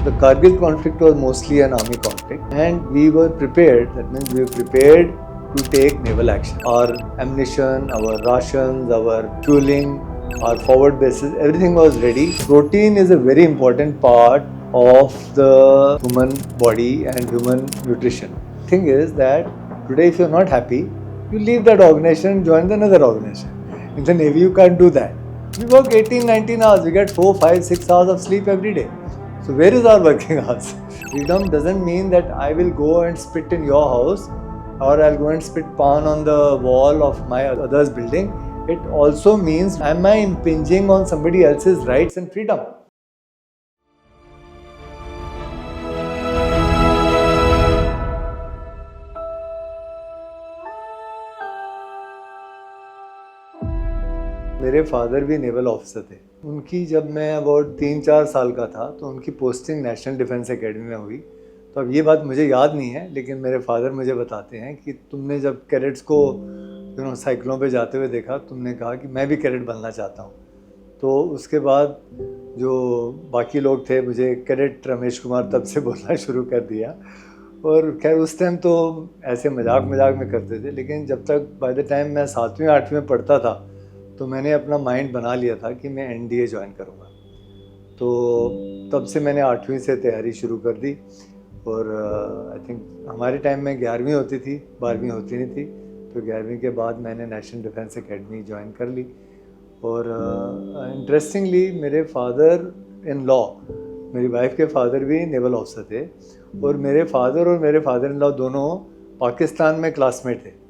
The Kargil conflict was mostly an army conflict, and we were prepared. That means we were prepared to take naval action. Our ammunition, our rations, our fueling, our forward bases, everything was ready. Protein is a very important part of the human body and human nutrition. Thing is that today, if you're not happy, you leave that organization and join another organization. In the Navy, you can't do that. We work 18, 19 hours. We get 4, 5, 6 hours of sleep every day. So where is our working hours? Freedom doesn't mean that I will go and spit in your house or I'll go and spit pan on the wall of my other's building. It also means, am I impinging on somebody else's rights and freedom? मेरे father भी naval officer थे। उनकी जब मैं about 3-4 साल का था तो उनकी पोस्टिंग नेशनल डिफेंस एकेडमी में हुई। तो अब ये बात मुझे याद नहीं है, लेकिन मेरे फादर मुझे बताते हैं कि तुमने जब कैडेट्स को साइकिलों पे जाते हुए देखा, तुमने कहा कि मैं भी कैडेट बनना चाहता हूँ। तो उसके बाद जो बाकी लोग थे, मुझे कैडेट रमेश कुमार तब से बोलना शुरू कर दिया। और खैर उस टाइम तो ऐसे मजाक में करते थे, लेकिन जब तक बाय द टाइम मैं 7वीं 8वीं में पढ़ता था तो मैंने अपना माइंड बना लिया था कि मैं एनडीए ज्वाइन करूँगा। तो तब से मैंने 8वीं से तैयारी शुरू कर दी। और आई थिंक हमारे टाइम में 11वीं होती थी, 12वीं होती नहीं थी। तो 11वीं के बाद मैंने नेशनल डिफेंस एकेडमी ज्वाइन कर ली। और इंटरेस्टिंगली मेरे फादर इन लॉ, मेरी वाइफ के फादर भी नेवल ऑफिसर थे, और मेरे फादर और मेरे फादर इन लॉ दोनों पाकिस्तान में क्लासमेट थे।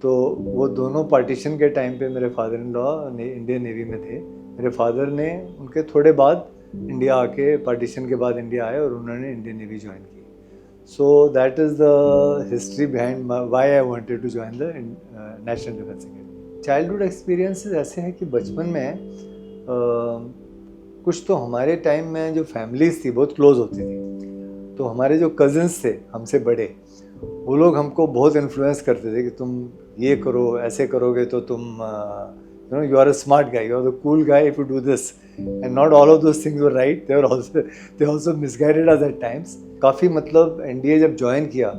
तो वो दोनों पार्टीशन के टाइम पे मेरे father in law Indian navy में थे। मेरे फादर ने उनके थोड़े बाद इंडिया आके, पार्टीशन के बाद इंडिया आए और उन्होंने इंडियन नेवी ज्वाइन की। So that is the history behind why I wanted to join the National Defence Academy. Childhood experiences ऐसे हैं कि बचपन में कुछ तो हमारे टाइम में जो फैमिलीज थी बहुत क्लोज होती थी। तो हमारे जो कज़न्स थे हमसे बड़े, वो लोग हमको बहुत इन्फ्लुएंस करते थे कि तुम ये करो, ऐसे करोगे तो तुम you are a smart guy, you are the cool guy if you do this. And not all of those things were right, they also misguided us at times. काफ़ी मतलब एनडीए जब ज्वाइन किया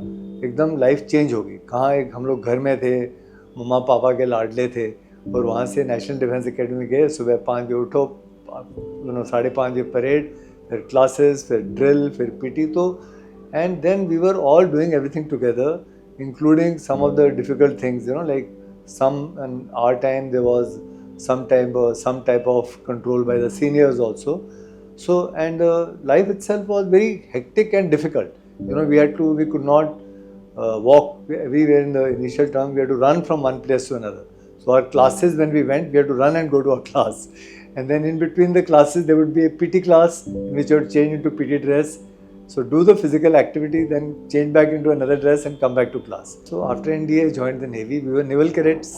एकदम लाइफ चेंज हो गई। कहाँ एक हम लोग घर में थे, मम्मा पापा के लाडले थे, और वहाँ से नेशनल डिफेंस एकेडमी गए। सुबह 5 बजे उठो, 5:30 बजे परेड, फिर क्लासेस, फिर ड्रिल, फिर पीटी। तो and then we were all doing everything together, including some of the difficult things, like some, in our time there was some type of control by the seniors also. So, and life itself was very hectic and difficult. We could not walk everywhere. In the initial term we had to run from one place to another. So our classes, when we went, we had to run and go to our class, and then in between the classes there would be a PT class in which you would change into PT dress. So do the physical activity, then change back into another dress and come back to class. So after NDA, I joined the Navy. We were naval cadets.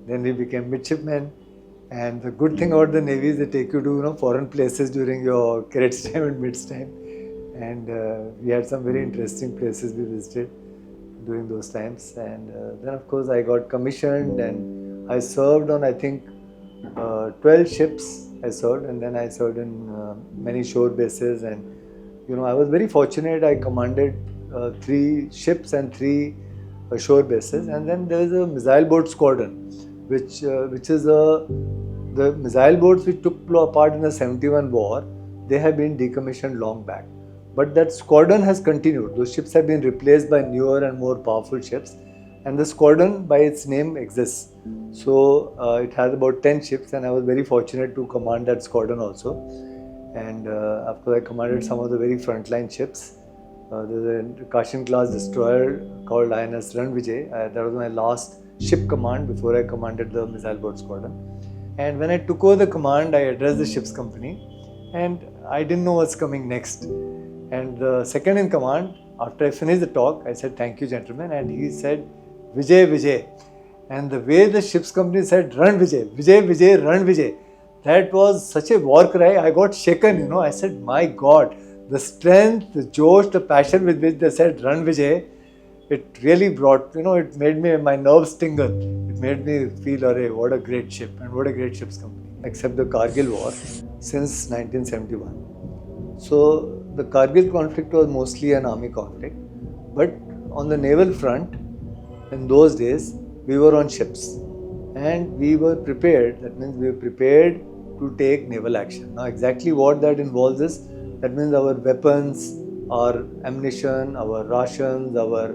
Then we became midshipmen. And the good thing about the Navy is they take you to foreign places during your cadets time and mids time. And we had some very interesting places we visited during those times. And then of course I got commissioned and I served on, I think, 12 ships I served. And then I served in many shore bases. And I was very fortunate. I commanded 3 ships and 3 shore bases, and then there is a missile boat squadron, which is the missile boats which took part in the 71 war. They have been decommissioned long back, but that squadron has continued. Those ships have been replaced by newer and more powerful ships, and the squadron by its name exists. So it has about 10 ships, and I was very fortunate to command that squadron also. And of course I commanded some of the very frontline ships. There's a Kashin class destroyer called INS Ranvijay. That was my last ship command before I commanded the missile boat squadron. And when I took over the command, I addressed the ship's company, and I didn't know what's coming next. And the second in command, after I finished the talk, I said, "Thank you, gentlemen." And he said, "Vijay, Vijay." And the way the ship's company said, "Ran Vijay, Vijay, Vijay, Ran Vijay," that was such a war cry. I got shaken, I said, my God, the strength, the josh, the passion with which they said, "Ran Vijay," it really brought, it made my nerves tingle. It made me feel, what a great ship and what a great ship's company. Except the Kargil war since 1971. So the Kargil conflict was mostly an army conflict, but on the naval front, in those days, we were on ships and we were prepared. That means we were prepared to take naval action. Now, exactly what that involves is that means our weapons, our ammunition, our rations, our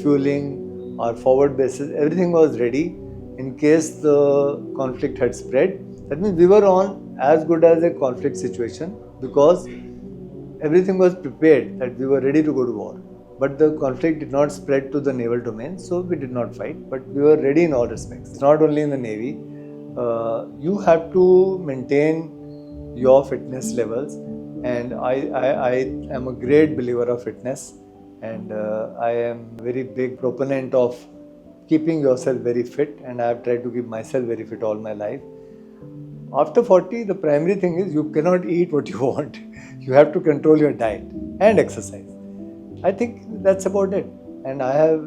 fueling, our forward bases, everything was ready in case the conflict had spread. That means we were on as good as a conflict situation because everything was prepared that we were ready to go to war. But the conflict did not spread to the naval domain, so we did not fight. But we were ready in all respects. It's not only in the Navy. You have to maintain your fitness levels, and I am a great believer of fitness, and I am very big proponent of keeping yourself very fit, and I have tried to keep myself very fit all my life. After 40, the primary thing is you cannot eat what you want. You have to control your diet and exercise. I think that's about it. And I have,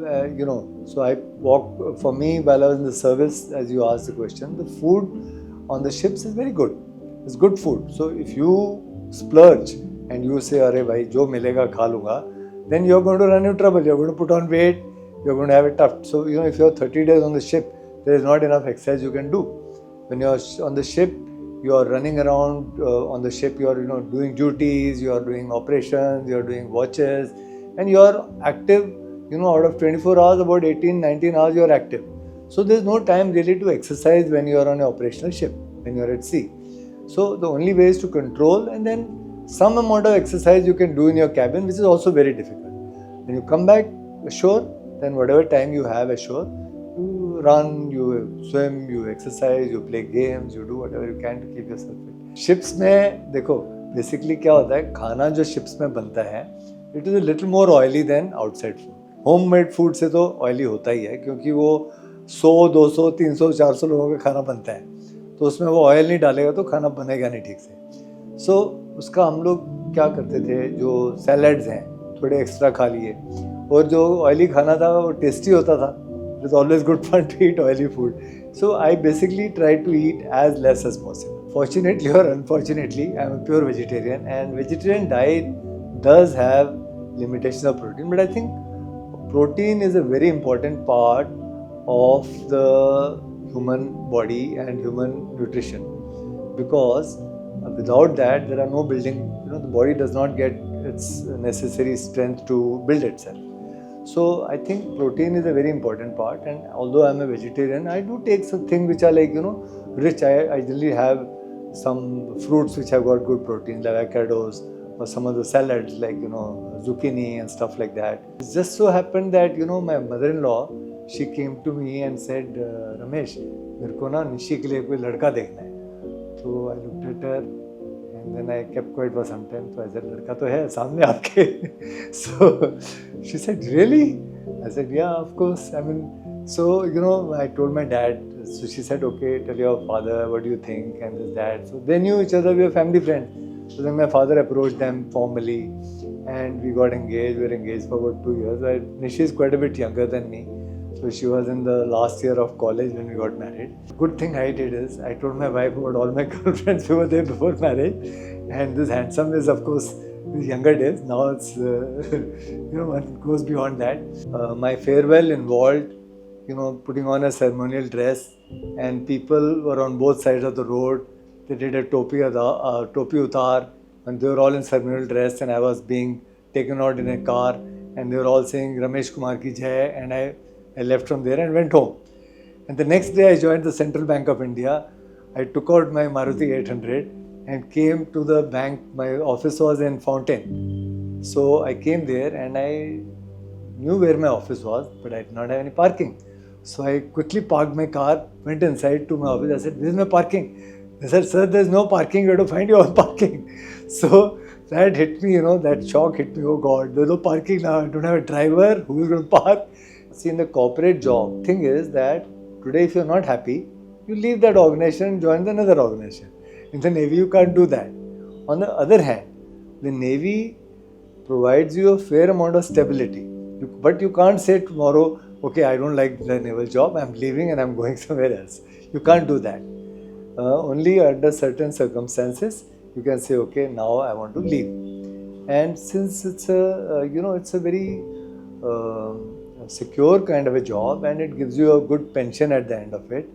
so I walk, for me, while I was in the service, as you asked the question, the food on the ships is very good. It's good food. So if you splurge and you say, "Arey bhai, jo milega kha lunga," then you're going to run into trouble. You're going to put on weight. You're going to have it tough. So, if you're 30 days on the ship, there is not enough exercise you can do. When you're on the ship, you are running around on the ship, you are doing duties, you are doing operations, you are doing watches, and you are active, out of 24 hours, about 18, 19 hours you are active. So there's no time really to exercise when you are on an operational ship, when you are at sea. So the only way is to control, and then some amount of exercise you can do in your cabin, which is also very difficult. When you come back ashore, then whatever time you have ashore, you run, you swim, you exercise, you play games, you do whatever you can to keep yourself fit. Ships में देखो basically क्या होता है, खाना जो ships में बनता है, it is a little more oily than outside food. Homemade food से तो oily होता ही है, क्योंकि वो 100, 200, 300, 400 लोगों का खाना बनता है, तो उसमें वो ऑयल नहीं डालेगा तो खाना बनेगा नहीं ठीक से. सो उसका हम लोग क्या करते थे, जो सैलड्स हैं थोड़े एक्स्ट्रा खा लिए, और जो ऑयली खाना था वो टेस्टी होता था. It's always good fun to eat oily food. So I basically try to eat as less as possible. Fortunately or unfortunately, I'm a pure vegetarian, and vegetarian diet does have limitations of protein. But I think protein is a very important part of the human body and human nutrition, because without that there are no building. The body does not get its necessary strength to build itself. So I think protein is a very important part, and although I'm a vegetarian, I do take some things which are like rich. I generally have some fruits which have got good protein, like avocados, or some of the salads like zucchini and stuff like that. It just so happened that my mother-in-law, she came to me and said, "Ramesh, मेरे को ना निशी के लिए कोई लड़का देखना है." So I looked at her, and then I kept quiet for some time. So I said, "लड़का तो है सामने आपके." So she said, "Really?" I said, "Yeah, of course." I mean, so I told my dad. So she said, "Okay, tell your father what do you think," and this that. So they knew each other. We were family friends. So then my father approached them formally, and we got engaged. We were engaged for about 2 years. Nishi is quite a bit younger than me. So she was in the last year of college when we got married. Good thing I did is I told my wife about all my girlfriends who were there before marriage, and this handsome is of course his younger days. Now it's one goes beyond that. My farewell involved putting on a ceremonial dress, and people were on both sides of the road. They did a topi utar, and they were all in ceremonial dress, and I was being taken out in a car, and they were all saying Ramesh Kumar ki jai, and I left from there and went home. And the next day I joined the Central Bank of India. I took out my Maruti 800 and came to the bank. My office was in Fountain. So I came there and I knew where my office was, but I did not have any parking. So I quickly parked my car, went inside to my office. I said, "This is my parking." They said, "Sir, there's no parking. You have to find your own parking." So that hit me, that shock hit me. Oh God, there's no parking now. I don't have a driver. Who is going to park? See, in the corporate job, thing is that today if you're not happy, you leave that organization and join another organization. In the Navy, you can't do that. On the other hand, the Navy provides you a fair amount of stability. But you can't say tomorrow, "Okay, I don't like the naval job, I'm leaving and I'm going somewhere else." You can't do that. Only under certain circumstances, you can say, "Okay, now I want to leave." And since it's it's a very secure kind of a job, and it gives you a good pension at the end of it.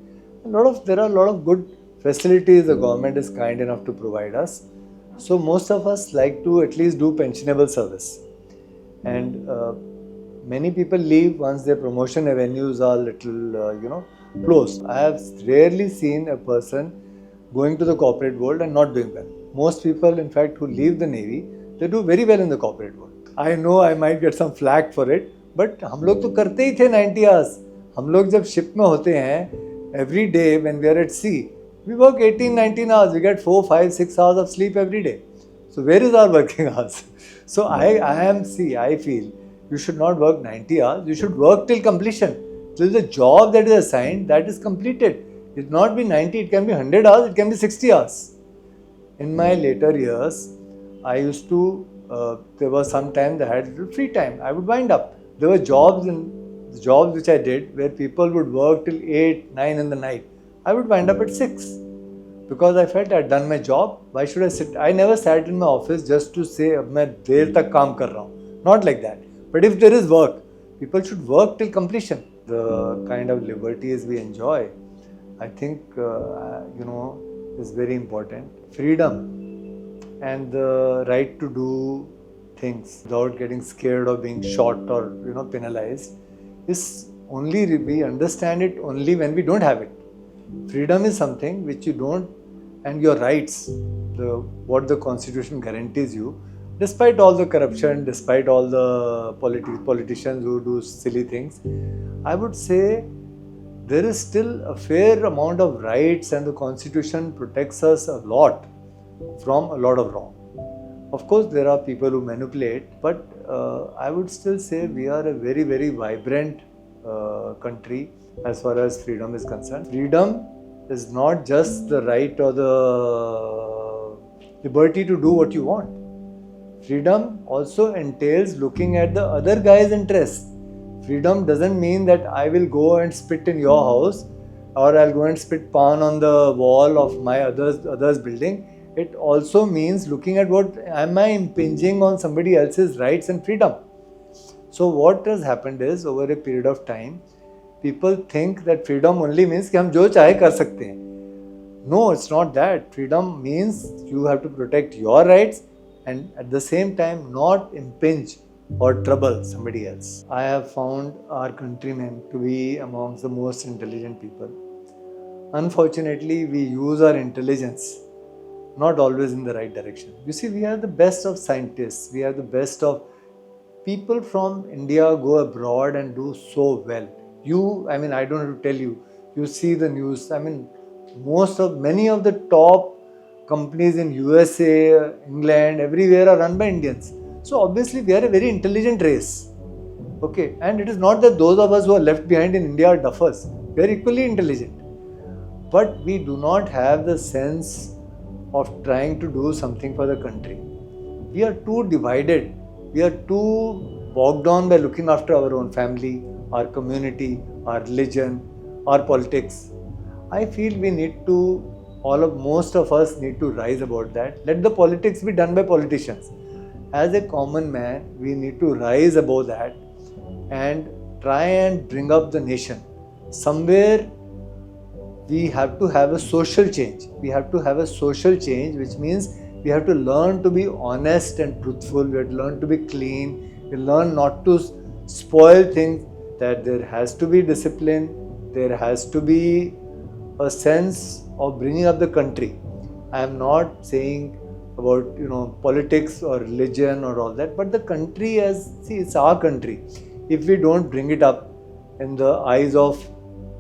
There are a lot of good facilities the government is kind enough to provide us. So most of us like to at least do pensionable service. And many people leave once their promotion avenues are little closed. I have rarely seen a person going to the corporate world and not doing well. Most people, in fact, who leave the Navy, they do very well in the corporate world. I know I might get some flack for it, but हम लोग तो करते ही थे 90 hours. हम लोग जब ship में होते हैं, every day when we are at sea, we work 18-19 hours. We get 4, 5, 6 hours of sleep every day. So where is our working hours? So I feel you should not work 90 hours. You should work till completion. Till the job that is assigned, that is completed. It not be 90, it can be 100 hours, it can be 60 hours. In my later years, I used to, there was some time that I had little free time. I would wind up. There were jobs which I did where people would work till 8, 9 in the night. I would wind up at 6 because I felt I had done my job. Why should I sit? I never sat in my office just to say, अब मैं देर तक काम कर रहा हूँ. Not like that. But if there is work, people should work till completion. The kind of liberties we enjoy, I think, is very important. Freedom and the right to do things without getting scared of being shot or penalized is only, we understand it only when we don't have it. Freedom is something which you don't, and your rights, what the Constitution guarantees you, despite all the corruption, despite all the politicians who do silly things, I would say there is still a fair amount of rights, and the Constitution protects us a lot from a lot of wrong. Of course, there are people who manipulate, but I would still say we are a very, very vibrant country as far as freedom is concerned. Freedom is not just the right or the liberty to do what you want. Freedom also entails looking at the other guy's interests. Freedom doesn't mean that I will go and spit in your house, or I'll go and spit pan on the wall of my other's building. It also means looking at what am I impinging on somebody else's rights and freedom. So what has happened is, over a period of time, people think that freedom only means कि हम जो चाहे कर सकते हैं. No, it's not that. Freedom means you have to protect your rights and at the same time not impinge or trouble somebody else. I have found our countrymen to be amongst the most intelligent people. Unfortunately, we use our intelligence not always in the right direction. You see, we are the best of scientists. We are the best of people from India go abroad and do so well. I don't have to tell you, you see the news. Many of the top companies in USA, England, everywhere are run by Indians. So obviously we are a very intelligent race. Okay, and it is not that those of us who are left behind in India are duffers. We are equally intelligent. But we do not have the sense of trying to do something for the country. We are too divided. We are too bogged down by looking after our own family, our community, our religion, our politics. I feel we need to, most of us need to rise about that. Let the politics be done by politicians. As a common man, we need to rise above that and try and bring up the nation. Somewhere we have to have a social change. We have to have a social change, which means we have to learn to be honest and truthful. We have to learn to be clean. We learn not to spoil things, that there has to be discipline. There has to be a sense of bringing up the country. I am not saying about politics or religion or all that, but the country it's our country. If we don't bring it up in the eyes of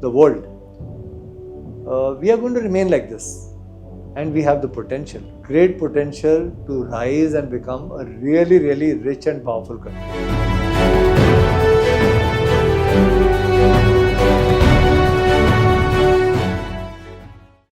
the world, we are going to remain like this. And we have the potential, great potential to rise and become a really, really rich and powerful country.